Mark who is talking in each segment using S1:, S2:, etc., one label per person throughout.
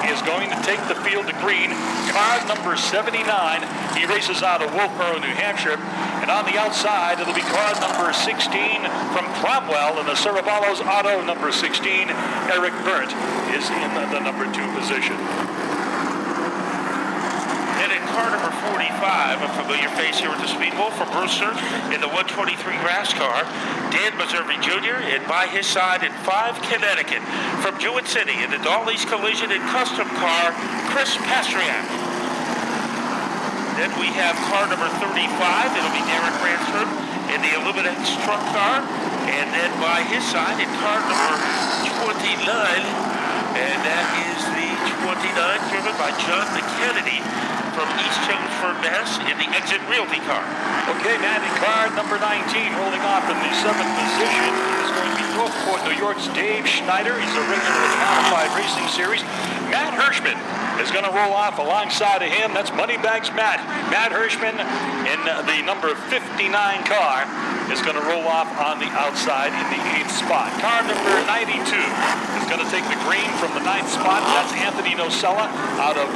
S1: is going to take the field to green. Car number 79, he races out of Wolfboro, New Hampshire. And on the outside, it'll be car number 16 from Cromwell in the Cerebalos Auto number 16. Eric Burt is in the number 2 position.
S2: And in car number 45, a familiar face here at the Speedbowl for Brewster in the 123 grass car, Dan Meserve Jr., and by his side in 5, Connecticut, from Jewett City in the Dolly's Collision and Custom car, Chris Pastriak. Then we have car number 35, it'll be Derek Ransford in the Illuminix truck car, and then by his side in car number 29, and that is the 29 driven by John McKennedy from East Chelmsford, Mass. in the Exit Realty car.
S1: Okay, Matt, in car number 19, rolling off in the 7th position is going to be Northport, New York's Dave Schneider. He's a regular with the Modified Racing Series. Matt Hirschman is going to roll off alongside of him. That's Moneybags Matt. Matt Hirschman in the number 59 car is going to roll off on the outside in the 8th spot. Car number 92 is going to take the green from the 9th spot. That's Anthony Nocella out of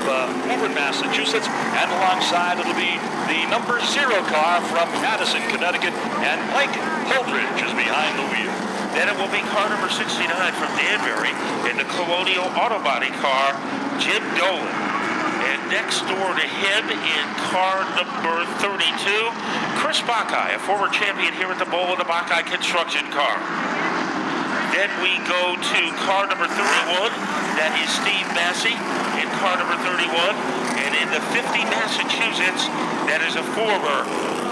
S1: Woburn, Massachusetts. And alongside it'll be the number 0 car from Madison, Connecticut. And Mike Holdridge is behind the wheel.
S2: Then it will be car number 69 from Danbury in the Colonial Auto Body car, Jim Dolan. And next door to him in car number 32, Chris Buckeye, a former champion here at the Bowl in the Buckeye construction car. Then we go to car number 31, that is Steve Massey in car number 31. And in the 50 Massachusetts, that is a former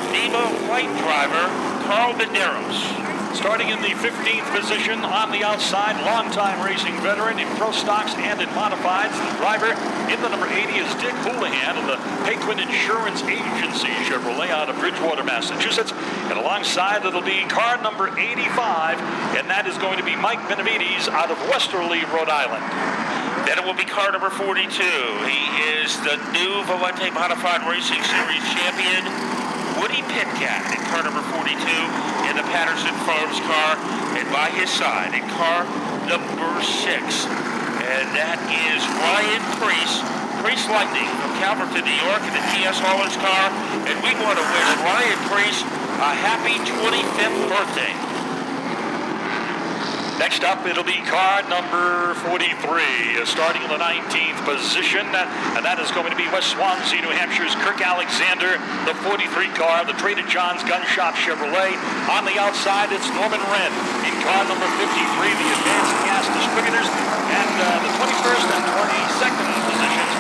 S2: NEMA Light driver, Carl Medeiros.
S1: Starting in the 15th position on the outside, longtime racing veteran in pro stocks and in modifieds. The driver in the number 80 is Dick Houlihan of the Paquin Insurance Agency Chevrolet out of Bridgewater, Massachusetts. And alongside it'll be car number 85, and that is going to be Mike Benavides out of Westerly, Rhode Island.
S2: Then it will be car number 42. He is the new Valente Modified Racing Series champion, Woody Pitcat in car number 42 in the Patterson Farms car, and by his side in car number 6. And that is Ryan Priest Lightning from Calverton, New York in the TS Haulers car. And we want to wish Ryan Priest a happy 25th birthday.
S1: Next up, it'll be car number 43, starting in the 19th position, and that is going to be West Swansea, New Hampshire's Kirk Alexander, the 43 car, the Trader John's Gun Shop Chevrolet. On the outside, it's Norman Wren in car number 53, the Advanced Gas Distributors, and the 21st and 22nd positions,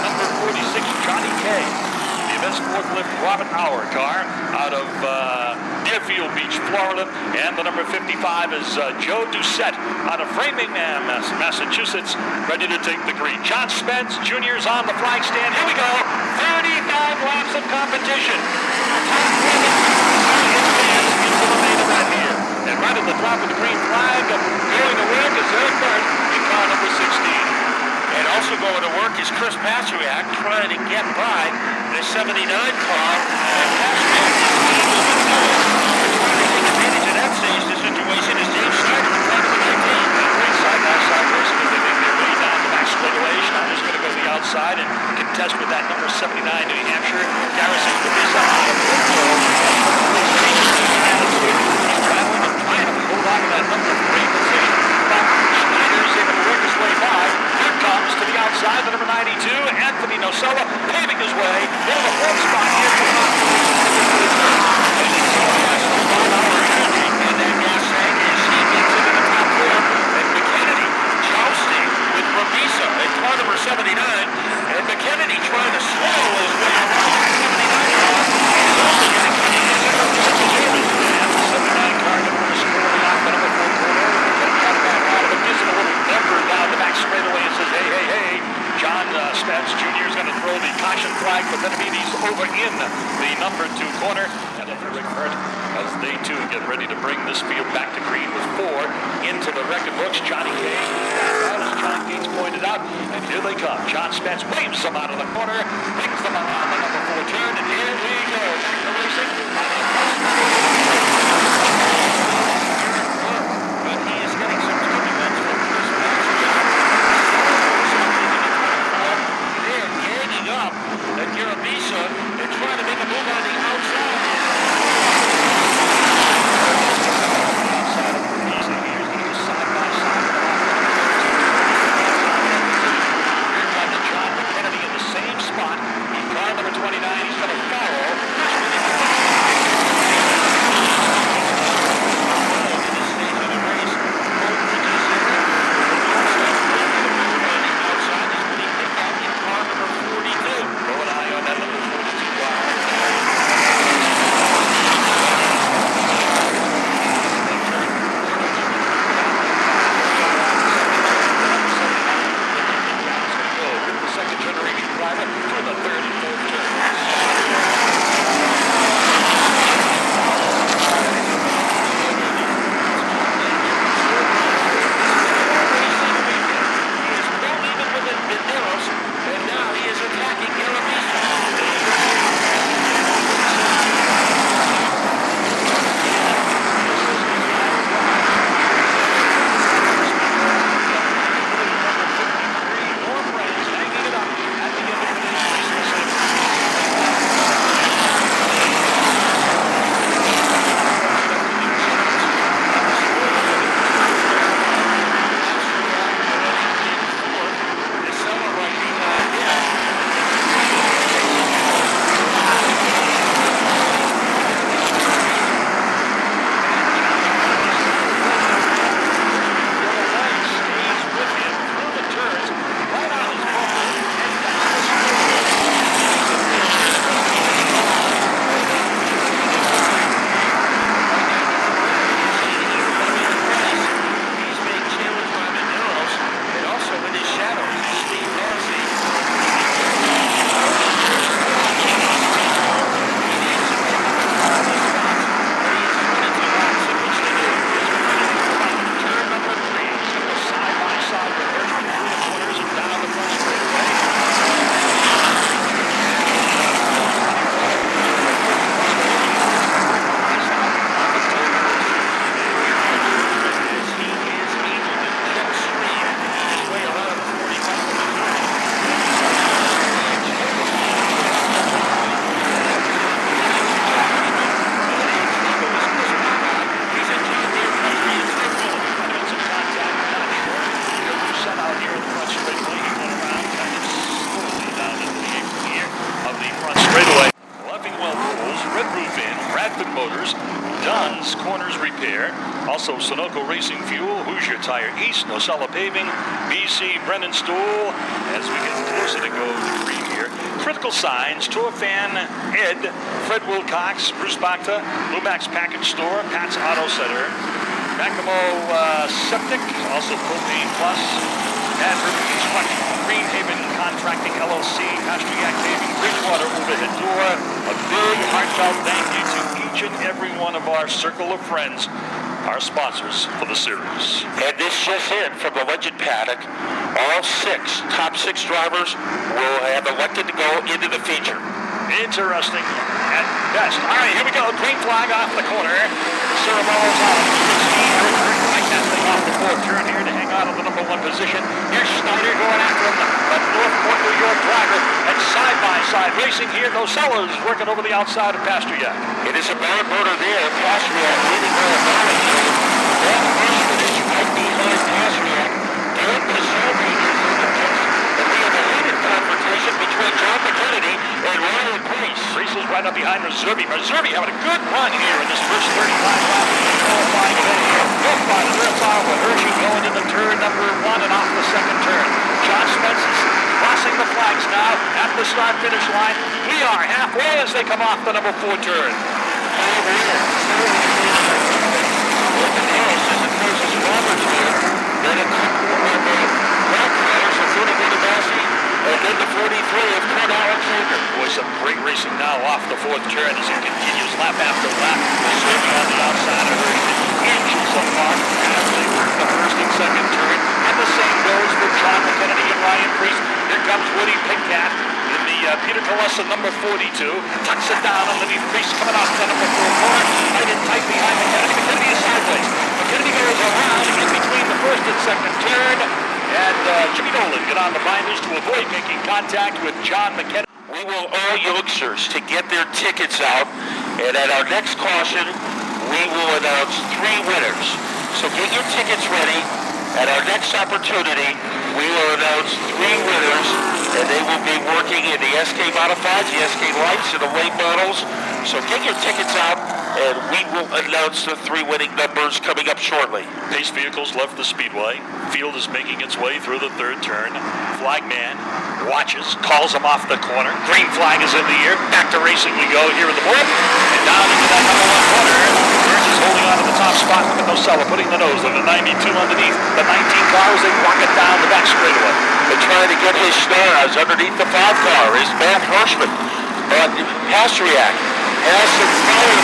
S1: number 46, Johnny Kay. The Events Forklift Robert Hour car out of Deerfield Beach, Florida, and the number 55 is Joe Doucette out of Framingham, Massachusetts, ready to take the green. John Spence Jr. is on the flag stand. Here we go. 35 laps of competition. Into the main event here. And right at the top of the green flag, going to work is Eric Burt in car number 16.
S2: And also going to work is Chris Pastriak trying to get by the 79 car. And Pastriak advantage of that stage. The situation is Dave Schneider in car number 19.
S1: Side-by-side racing as they make their way down the back straightaway. Schneider's going to go to the outside and contest with that number 79 New Hampshire. Garrison's going to be something of a he's traveling and trying to hold on to that number 3 position. But Schneider's able to work his way by. Here comes to the outside, the number 92, Anthony Nocella, paving his way into the 4th spot here for the
S2: in car number 79, and McKennedy trying to slow his way around the 79 car.
S1: And the 79 car number is squarely off the number 4 corner. Cut back out of it, gives him a little number down the back straightaway and says, hey, hey, hey. John Spence Jr. is going to throw the caution flag for Benavides over in the number 2 corner. And Rick Hurt, as they too get ready to bring this field back to green with 4 into the record books. Johnny Kay, as John Gates pointed out, and here they come. John Spence waves them out of the corner, picks them up on the number 4 turn, and here we go. Back to racing. But he is getting some compliments from Chris Patrick. Also, Sunoco Racing Fuel, Hoosier Tire East, Nocella Paving, BC Brennan Stool. As we get closer to go to green here, Critical Signs, Tour Fan Ed, Fred Wilcox, Bruce Bakta, Lumax Package Store, Pat's Auto Center, Macamo Septic, also Propane Plus, and River Construction, Green Haven Contracting LLC, Pastriac Paving, Bridgewater Overhead Door. A big heartfelt thank you to each and every one of our circle of friends, our sponsors for the series.
S2: And this just in from the Legend Paddock. All top six drivers will have elected to go into the feature.
S1: Interesting at best. All right, here we go. Green flag off the corner. Ceremolos out of speed. Right that thing off the fourth turn here to hang on to the number one position. Here's Schneider going after him. The Northport, New York driver. And side-by-side racing here. Nocella's working over the outside of Pastriac.
S2: It is a barn burner there. Pastriac leading by a molecule. That Hirschman is right behind Pastriac. Derek Caselli is in the pits. And we have a heated confrontation between John McKennedy and Ryan Priest.
S1: Priest is right up behind Reservi. Reservi having a good run here in this first 35 laps. Qualifying event here. Built by the rear fire with Hershey going into turn number one and off the second turn. John Spence is crossing the flags now at the start-finish line. We are halfway as they come off the number four turn.
S2: And then the 43 of Kurt Alexander.
S1: Boy, some great racing now off the fourth turn as it continues lap after lap. Serving on the outside of Hershey. Inches apart as they work the first and second turn. And the same goes with John McKennedy and Ryan Priest. Here comes Woody Pigcat in the Peter Colessa number 42. Tucks it down underneath Priest coming off the number 4 corner. Tight and tight behind McKennedy. McKennedy is sideways. McKennedy goes around in between the first and second turn. And Jimmy Nolan get on the binders to avoid making contact with John McKennedy.
S2: We will all youngsters to get their tickets out. And at our next caution, we will announce 3 winners. So get your tickets ready. At our next opportunity, we will announce 3 winners. And they will be working in the SK Modifieds, the SK Lights, and the late models. So get your tickets out. And we will announce the 3 winning numbers coming up shortly.
S1: Pace vehicles left the speedway. Field is making its way through the third turn. Flagman watches, calls him off the corner. Green flag is in the air. Back to racing we go here in the fourth. And down into that number one corner. Burns is holding on to the top spot. Look at Nocella putting the nose of the 92 underneath. The 19 car as they walk it down the back straightaway.
S2: They're trying to get his stars underneath the 5 car is Matt Hirschman. But Pastriac has some fire.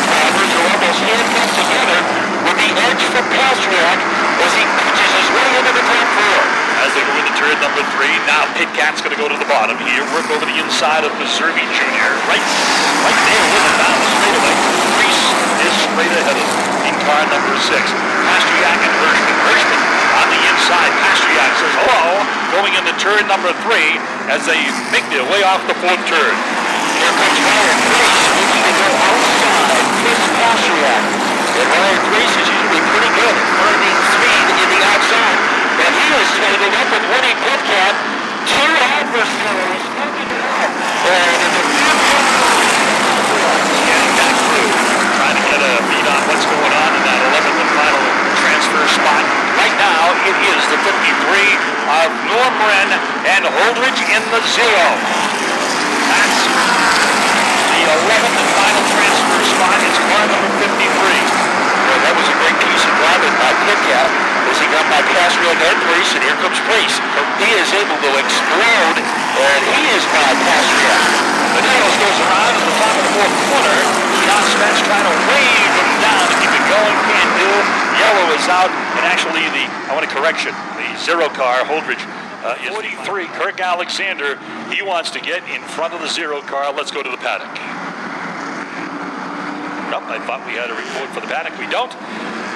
S2: Drivers are almost handcuffed together with the edge from Pastriac as he pitches his way into the top 4.
S1: As they go into turn number 3, now Pitcat's going to go to the bottom here, work over the inside of Reservi Jr. Right there with him down the straightaway. Priest is straight ahead of him in car number 6. Pastriac and Hirschman. Hirschman on the inside. Pastriac says hello, going into turn number 3 as they make their way off the fourth turn.
S2: Here comes Ryan Priest looking to go outside Chris Pastriac. And Ryan Priest is usually pretty good at finding speed in the outside. But he is tangled up with Woody Pipcat. 2 adversaries looking out. And in the
S1: getting back through, trying to get a beat on what's going on in that 11th and final transfer spot. Right now, it is the 53 of Norm Wren and Holdridge in the 0. That's the 11th and final transfer spot. It's car number 53.
S2: Well, that was a great piece of driving by Pipcat as he got by Pastriac and Priest, and here comes Priest. He is able to explode, and he is by Pastriac.
S1: Bananas goes around at the top of the fourth corner. John Spence trying to wave him down to keep it going. Can't do. Yellow is out, and actually I want a correction. The 0 car, Holdridge, is 43. Kirk Alexander, he wants to get in front of the 0 car. Let's go to the paddock. Nope, I thought we had a report for the paddock. We don't.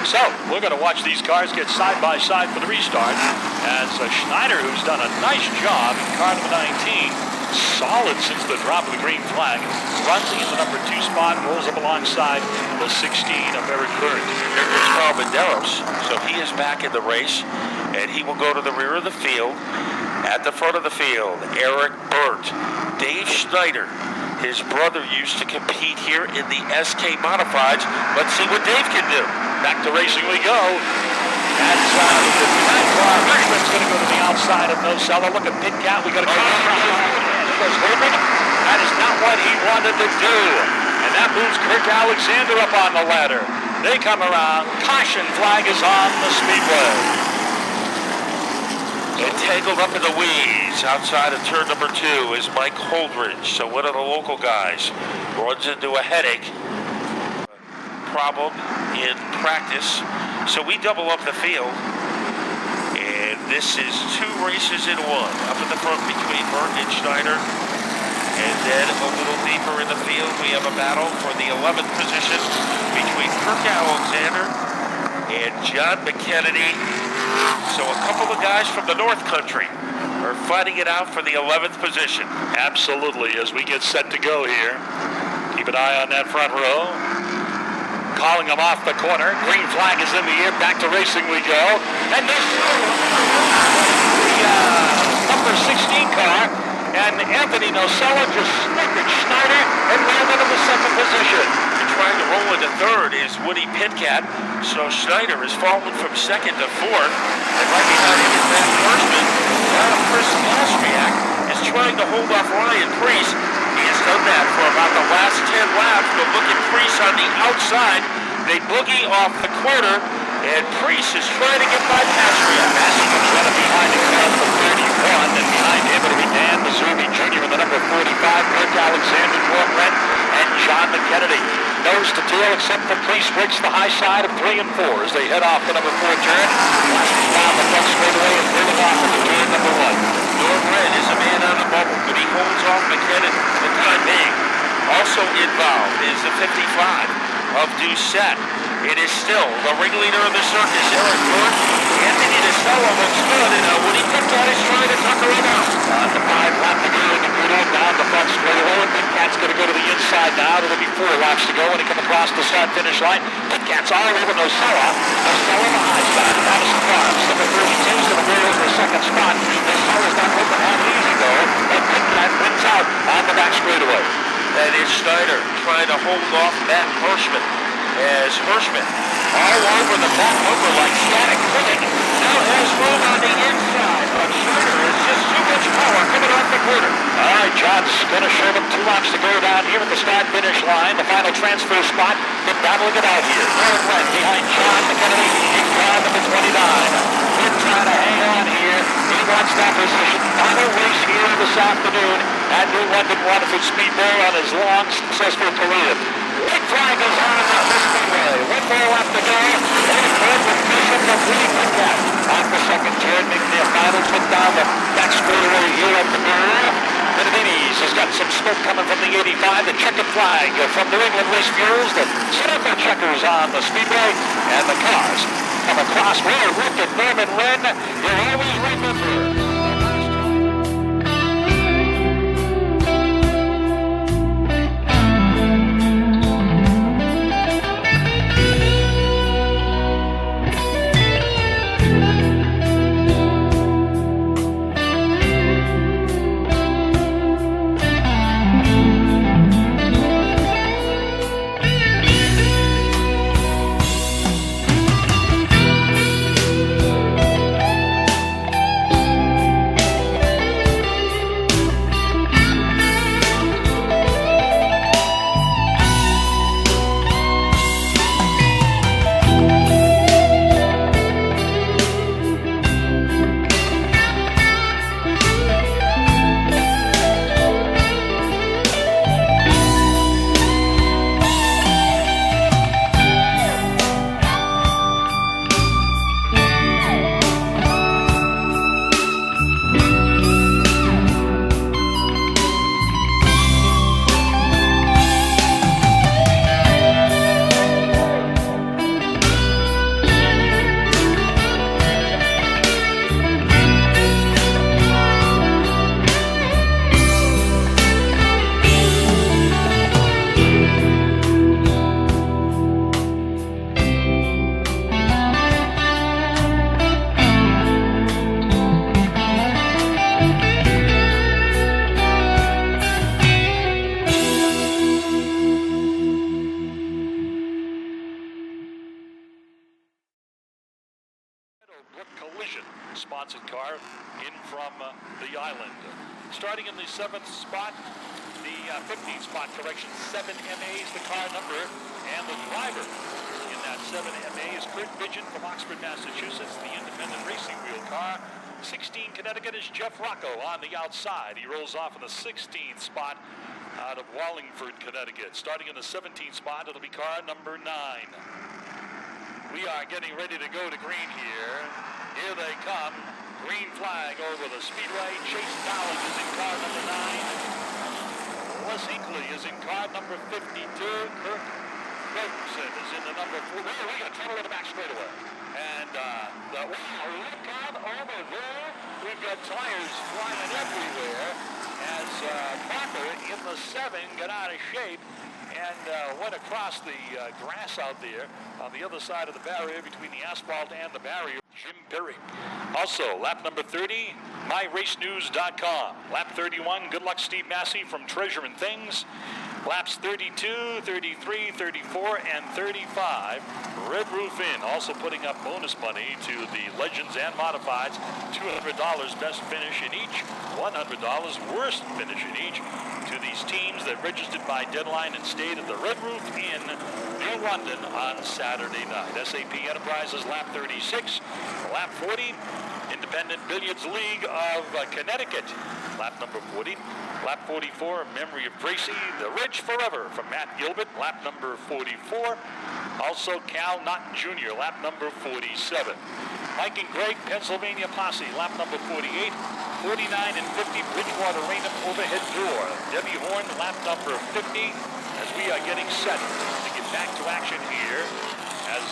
S1: So, we're going to watch these cars get side by side for the restart. As Schneider, who's done a nice job in car number 19, solid since the drop of the green flag, runs in the number 2 spot, rolls up alongside the 16 of Eric Burns.
S2: Here goes Carl Medeiros. So he is back in the race, and he will go to the rear of the field. At the front of the field, Eric Burt, Dave Schneider. His brother used to compete here in the SK Modifieds. Let's see what Dave can do.
S1: Back to racing we go. That's the 59 car. Hirschman's going to go to the outside of Nocella. Look at Pit Cat. We got to go. There goes Holman. That is not what he wanted to do. And that moves Kirk Alexander up on the ladder. They come around. Caution flag is on the speedway.
S2: Entangled up in the weeds outside of turn number 2 is Mike Holdridge. So one of the local guys runs into a headache problem in practice. So we double up the field. And this is 2 races in 1. Up in the front between Burton and Schneider. And then a little deeper in the field, we have a battle for the 11th position between Kirk Alexander and John McKennedy. So a couple of guys from the North Country are fighting it out for the 11th position.
S1: Absolutely, as we get set to go here. Keep an eye on that front row. Calling them off the corner. Green flag is in the air. Back to racing we go. And this the number 16 car. And Anthony Nocella just snuck at Schneider and rolled into the 2nd position.
S2: Trying to roll into 3rd is Woody Pitcat. So Schneider has fallen from 2nd to 4th. And right behind him is Matt Hirschman. Now Chris Pastriak is trying to hold off Ryan Priest. He has done that for about the last 10 laps. But look at Priest on the outside. They boogie off the corner. And Priest is trying to get by Pastriak.
S1: Massey comes running behind the car for 31. And behind him it'll be Dan Mazzubi Jr. with the number 45. Kirk Alexander, Norm Rent, and John McKennedy. Nose to tail, except for Priest breaks the high side of 3 and 4 as they head off the number 4 turn. Lashes down the front straightaway and pulling off into turn number 1.
S2: Norm Rent is a man on the bubble, but he holds off McKennedy for the time being. Also involved is the 55 of Doucette. It is still the ringleader of the circus, Eric Burke. Anthony Nocella looks good, and Woody Pitcat is trying to tuck her out.
S1: On the 5 lap to go in the middle, down the front straightaway. Pitcat's going to go to the inside now. There'll be 4 laps to go when he comes across the start-finish line. Pitcat's all over Nocella. Nocella on the high side. Madison Farms, number 32, is going to go over the 2nd spot. Nocella's not open half easy, though. And Pitcat wins out on the back straightaway.
S2: That is Schneider trying to hold off Matt Hirschman. As Hirschman all over the back bumper like static pudding. Now has room on the inside, but Schneider is just too much power coming off the corner.
S1: All right, John's going to show them 2 laps to go down here at the start-finish line. The final transfer spot. They're battling it out here. Norm Rent behind John McKennedy in car number 29. We're trying to hang on here. He wants that position. Final race here this afternoon at New London Waterford Speedbowl on his long, successful career. Big flag is on the speedway. 1 more lap to go. And third position for Woody Pitcat. Off the 2nd turn, making their final trip down the back straightaway here at the Burr. Benavides has got some smoke coming from the 85. The checkered flag from New England Race Fuels. The circle checkers on the speedway. And the cars come across. Well, look at Norman Wren. You'll always remember. sponsored car in from the island. Starting in the 7th spot, the 15th spot, correction, 7MA is the car number, and the driver in that 7MA is Kurt Bidgen from Oxford, Massachusetts, the independent racing wheel car. 16 Connecticut is Jeff Rocco on the outside. He rolls off in the 16th spot out of Wallingford, Connecticut. Starting in the 17th spot, it'll be car number 9. We are getting ready to go to green here. Here they come. Green flag over the speedway. Chase Dowling is in car number 9. Les Hinkley is in car number 52. Kirk Ferguson is in the number 4. We got trouble in the back straightaway. And look out over there. We've got tires flying everywhere as Parker in the 7 got out of shape and went across the grass out there on the other side of the barrier between the asphalt and the barrier. Jim Perry. Also, lap number 30, myracenews.com. Lap 31, good luck Steve Massey from Treasure and Things. Laps 32, 33, 34, and 35. Red Roof Inn also putting up bonus money to the Legends and Modifieds. $200 best finish in each, $100 worst finish in each to these teams that registered by deadline and stayed at the Red Roof Inn, New London on Saturday night. SAP Enterprises lap 36, lap 40, Independent Billiards League of Connecticut, lap number 40. Lap 44, Memory of Tracy, The Ridge Forever from Matt Gilbert, lap number 44. Also Cal Naughton Jr., lap number 47. Mike and Greg, Pennsylvania Posse, lap number 48. 49 and 50, Bridgewater Raynham overhead door. Debbie Horn, lap number 50, as we are getting set to get back to action here as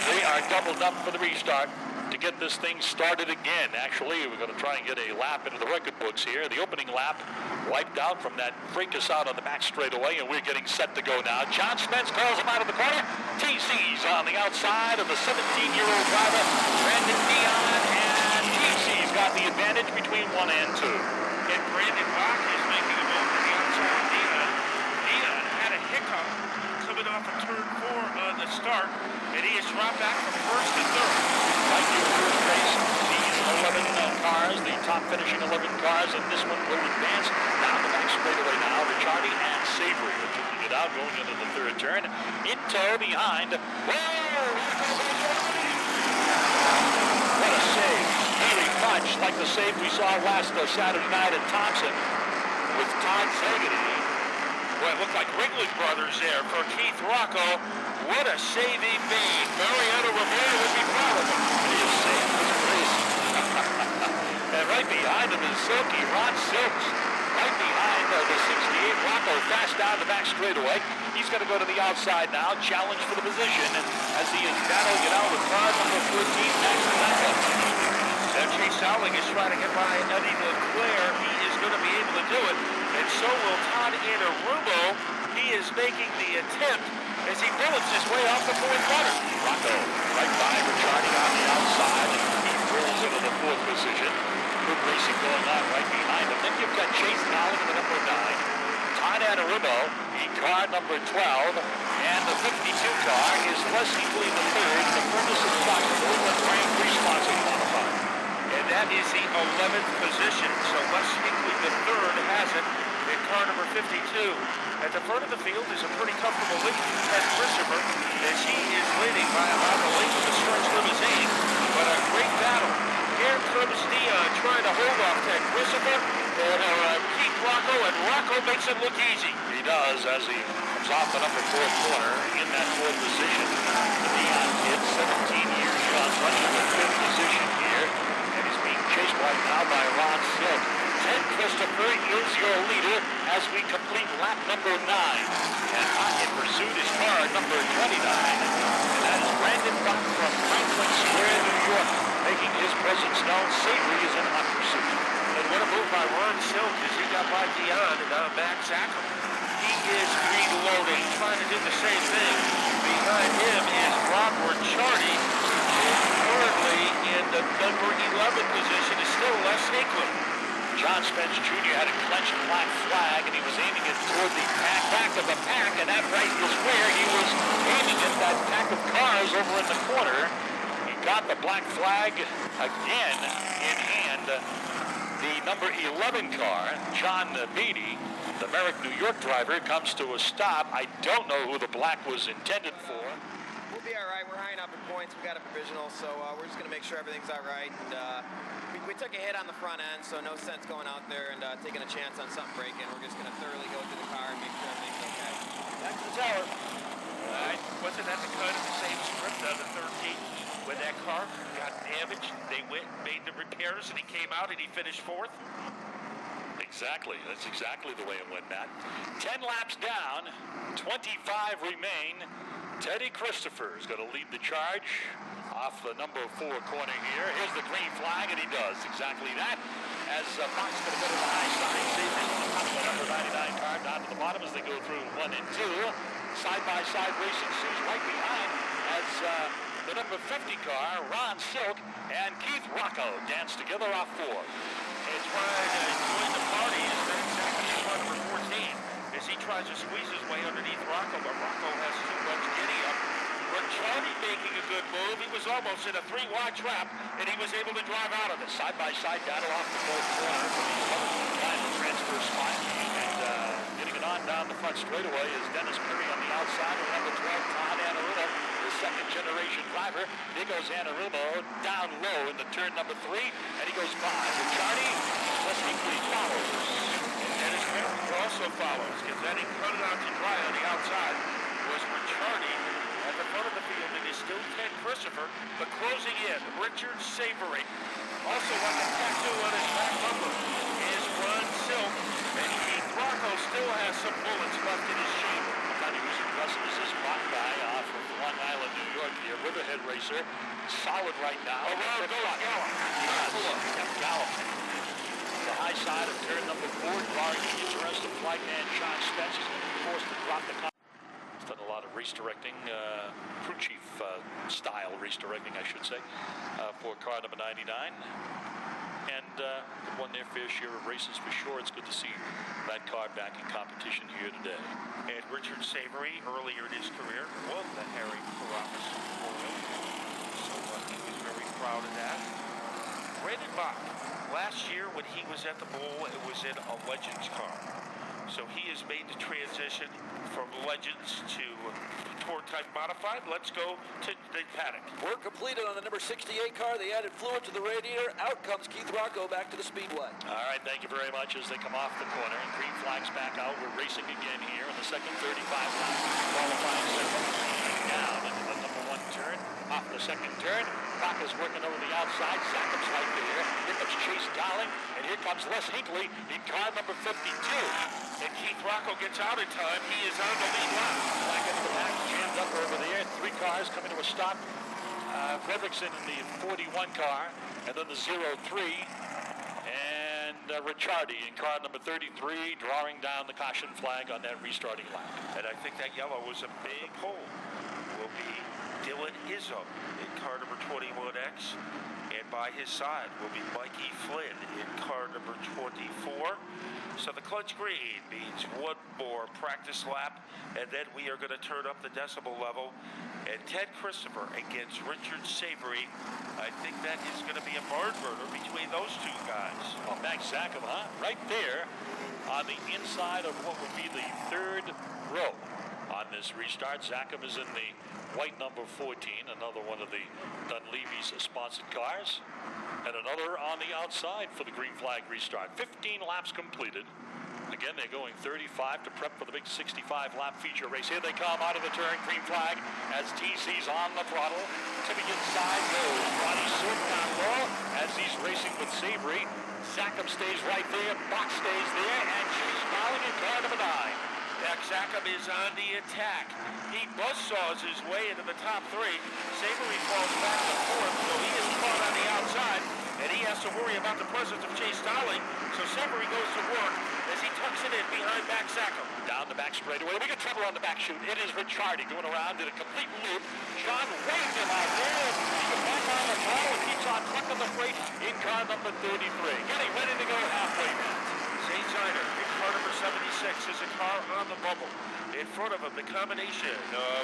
S1: they are doubled up for the restart. To get this thing started again. Actually, we're going to try and get a lap into the record books here. The opening lap wiped out from that fracas out on the back straightaway, and we're getting set to go now. John Spence calls him out of the corner. TC's on the outside of the 17-year-old driver, Brandon Dion, and TC's got the advantage between 1 and 2.
S2: And Brandon Bach is making a move to the outside of Dion. Dion had a hiccup coming off of turn 4 on the start, and he has dropped back from first to third.
S1: Like the first race, these 11 cars, the top finishing 11 cars, and this one will advance down the back straightaway now. Ricciardi and Savory are taking it out, going into the third turn. In tow behind. What a save. Very much like the save we saw last Saturday night at Thompson with Todd Zagerty.
S2: Well, it looked like Wrigley Brothers there for Keith Rocco. What a save he made. Mariano Rivera would be proud of him.
S1: His save was crazy. And right behind him is Silky Ron Silks. Right behind the 68, Rocco fast down the back straightaway. He's going to go to the outside now, challenge for the position, as he is battling it out with car number 14, Max Blanca.
S2: Now Chase Dowling is trying to get by Eddie LeClaire. He is going to be able to do it, and so will Todd Inarumo. He is making the attempt as he bullets his way off the fourth corner.
S1: Rocco right by Ricciardi on the outside, and he rolls into the fourth position. Good racing going on right behind him. Then you've got Chase Dowling in the number 9. Todd Inarumo in car number 12, and the 52 car is Les Hinkley the third, the Ferguson Fox Overland Grand Prix sponsored modified.
S2: And that is the 11th position. So Les Hinkley the third has it in car number 52. At the front of the field is a pretty comfortable lead. Ted Christopher, as he is leading by about the length of the stretch limousine. But a great battle. Here comes Dion trying to hold off Ted Christopher. And Keith Rocco, and Rocco makes it look easy.
S1: He does, as he comes off the number 4th corner in that 4th position. The Dion kid, 17 years young, running in the 5th position here. And he's being chased right now by Ron Silk. Ted Christopher is your leader as we complete lap number 9. And hot in pursuit is car number 29. And that is Brandon Bach from Franklin Square, New York, making his presence known. Savory is in hot pursuit.
S2: And what a move by Ron Silk as he got by Dion and now Max Ackerman. He is reloading, trying to do the same thing. Behind him is Rob Ricciardi. Currently in the number 11 position is still Les Hinkley.
S1: John Spence Jr. had a clenched black flag, and he was aiming it toward the back of the pack, and that right is where he was aiming at that pack of cars over in the corner. He got the black flag again in hand. The number 11 car, John Beatty, the Merrick, New York driver, comes to a stop. I don't know who the black was intended for.
S3: We'll be all right. We're high enough in points. We got a provisional, so we're just going to make sure everything's all right. And we took a hit on the front end, so no sense going out there and taking a chance on something breaking. We're just going to thoroughly go through the car and make sure everything's okay.
S1: Back to the tower.
S2: All right. Wasn't that the kind of the same script on the 13th? When that car got damaged, they went, made the repairs, and he came out and he finished fourth?
S1: Exactly. That's exactly the way it went, Matt. 10 laps down, 25 remain. Teddy Christopher is going to lead the charge off the number 4 corner here. Here's the green flag, and he does exactly that. As Fox is going to go to the high side, Xavier on top of the number 99 car down to the bottom as they go through 1 and 2. Side-by-side racing suits right behind as the number 50 car, Ron Silk, and Keith Rocco dance together off 4.
S2: It's trying to join the party is exactly car number 14 as he tries to squeeze his way underneath Rocco, but Rocco has too much giddy up. Ricciardi making a good move. He was almost in a 3-wide trap, and he was able to drive out of it.
S1: Side-by-side battle off the 4th corner for the final transfer spot. And getting it on down the front straightaway is Dennis Perry on the outside with number 12, Todd Anarumo, the second-generation driver. Here goes Anarumo down low in the turn number 3, and he goes by. Ricciardi just equally follows.
S2: Dennis Perry also follows, because then he cut it out to dry on the outside was Ricciardi. At the front of the field, it is still Ted Christopher, but closing in, Richard Savory. Also like a tattoo on his back bumper is Ron Silk, and Keith Rocco still has some bullets left in his chamber.
S1: I thought he was impressive as this rock guy off of Long Island, New York, the Riverhead racer. Solid right now.
S2: Around goes Gallup.
S1: Kept galloping. The high side of turn number 4, drawing the interest of flight man Sean Spence. He's going to be forced to drop the car. He's done a lot of race directing, crew chief style race directing, I should say, for car number 99. And won their fair share of races for sure. It's good to see that car back in competition here today.
S2: And Richard Savory, earlier in his career, won the Harry Carrabas Memorial. So he was very proud of that. Brandon Bach, last year when he was at the Bowl, it was in a Legends car. So he has made the transition from Legends to Tour Type Modified. Let's go to the paddock.
S4: Work completed on the number 68 car. They added fluid to the radiator. Out comes Keith Rocco back to the speedway.
S1: All right, thank you very much as they come off the corner. And green flags back out. We're racing again here in the second 35 lap. Qualifying circle. Down into the number 1 turn. Off the second turn. Rocco's working over the outside. Zacham's right there. Here comes Chase Dowling. And here comes Les Hinckley in car number 52.
S2: And Keith Rocco gets out in time. He is on the lead lap.
S1: Back into the back, jammed up over there. 3 cars coming to a stop. Fredrickson in the 41 car, and then the 03, and Ricciardi in car number 33, drawing down the caution flag on that restarting lap.
S2: And I think that yellow was a big pole. Will be Dylan Izzo in car number 21X. And by his side will be Mikey Flynn in car number 24. So the clutch green means one more practice lap, and then we are going to turn up the decibel level. And Ted Christopher against Richard Savory. I think that is going to be a barn burner between those 2 guys.
S1: Oh, Max Zachem, huh? Right there on the inside of what would be the 3rd row on this restart. Zachem is in the white number 14, another one of the Dunleavy's sponsored cars, and another on the outside for the green flag restart. 15 laps completed. Again, they're going 35 to prep for the big 65-lap feature race. Here they come out of the turn, green flag, as TC's on the throttle. To the inside goes Ronnie Silk down low as he's racing with Savory. Zachem stays right there, Box stays there, and Chase Dowling in car number 9.
S2: Zachem is on the attack. He buzzsaws his way into the top 3. Savory falls back to 4th, so he is caught on the outside, and he has to worry about the presence of Chase Dowling. So Savory goes to work as he tucks it in behind back Zachem.
S1: Down the back straightaway. We get trouble on the back chute. It is Ricciardi going around, did a complete loop. John waved him out there. He gets back on the ball and keeps on trucking the freight in car number 33. Getting ready to go halfway now.
S2: St. Ziner in car number 76 is a car on the bubble. In front of him, the combination of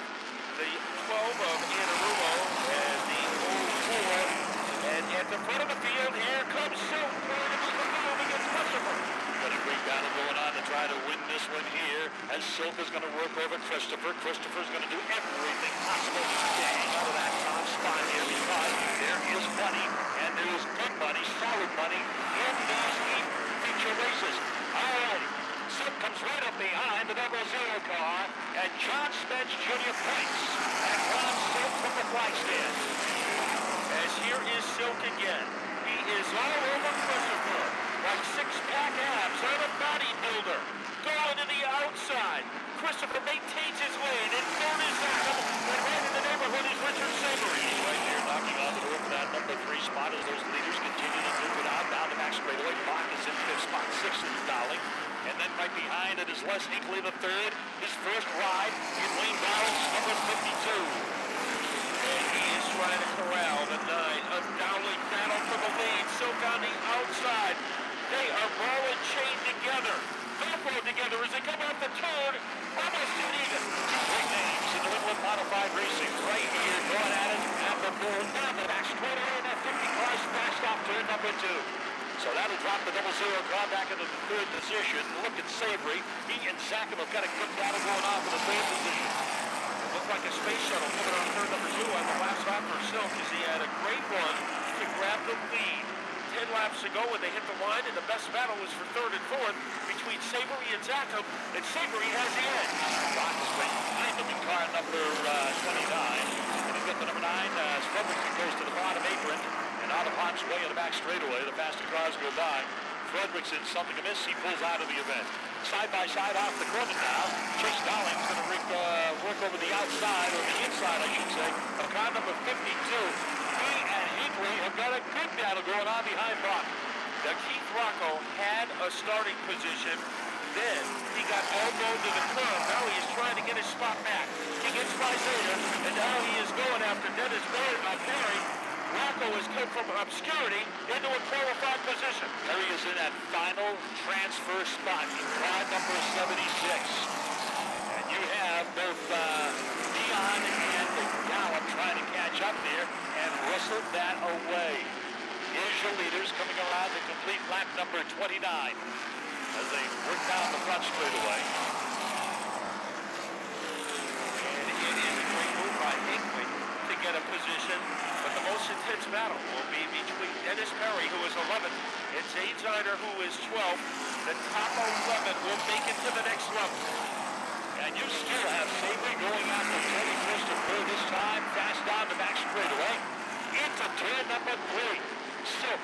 S2: the 12 of Anarumo and the 04. And at the front of the field, here comes Silk. Against Christopher.
S1: Got a great battle going on to try to win this one here, as Silk is going to work over Christopher. Christopher's going to do everything possible to stay out of that top spot here, because there is money, and there is good money, solid money, in these feature races. All right, Silk comes right up behind the 00 car, and John Spence Jr. points and runs Silk from the flag stand.
S2: As here is Silk again. He is all over Christopher, like six-pack abs on a bodybuilder. Going to the outside. Christopher maintains his lead, and third is Zachem, and right in the neighborhood is Richard Savory.
S1: He's right there knocking on the door for that number 3 spot as those leaders continue to move it out down the back straightaway. Bach is in 5th spot, 6th is Dowling. And then right behind it is Les Hinckley, the 3rd. His first ride in Wayne Dowling's number 52.
S2: And he is trying to corral the 9 of Dowling. Battle for the lead. Silk on the outside. They are ball and chain together. Velcro together as they come off the turn. Almost even.
S1: Great names in the Winwood Modified Racing right here, going at it at the bull. Down the back straight away, that 50 car smashed off turn number 2. So that'll drop the 00 car back into the 3rd position. Look at Savory. He and Zachem have got a good battle going on for the 3rd position.
S2: It looked like a space shuttle coming on turn number 2 on the last lap for Silk, as he had a great run to grab the lead. 10 laps ago when they hit the line, and the best battle was for 3rd and 4th between Savory and Zachem, and Savory has the edge.
S1: Bach is right behind him in car number 29. And he's got the number 9, Fredrickson goes to the bottom apron, and out of harm's way in the back straightaway. The faster cars go by. Fredrickson, something amiss, he pulls out of the event. Side by side off the corner now. Chase Dowling's going to work over the outside, or the inside, I should say, of car number 52. He and Hinckley have got a good battle going on behind Bach.
S2: Now, Keith Rocco had a starting position. Then he got elbowed to the curb. Now he is trying to get his spot back. He gets by Zeta, and now he is going after Dennis Perry. Rocco has come from obscurity into a qualified position.
S1: Perry is in that final transfer spot in car number 76. And you have both Dion and Gallup trying to catch up there and wrestle that away. Here's your leaders coming around to complete lap number 29 as they work down the front straightaway.
S2: And it is a great move by Hinckley to get a position. But the most intense battle will be between Dennis Perry, who is 11th, and Zane Ziner, who is 12th. The top 11 will make it to the next level.
S1: And you still have Savory going after Teddy Christopher, this time fast down the back straightaway into turn number 3. Silk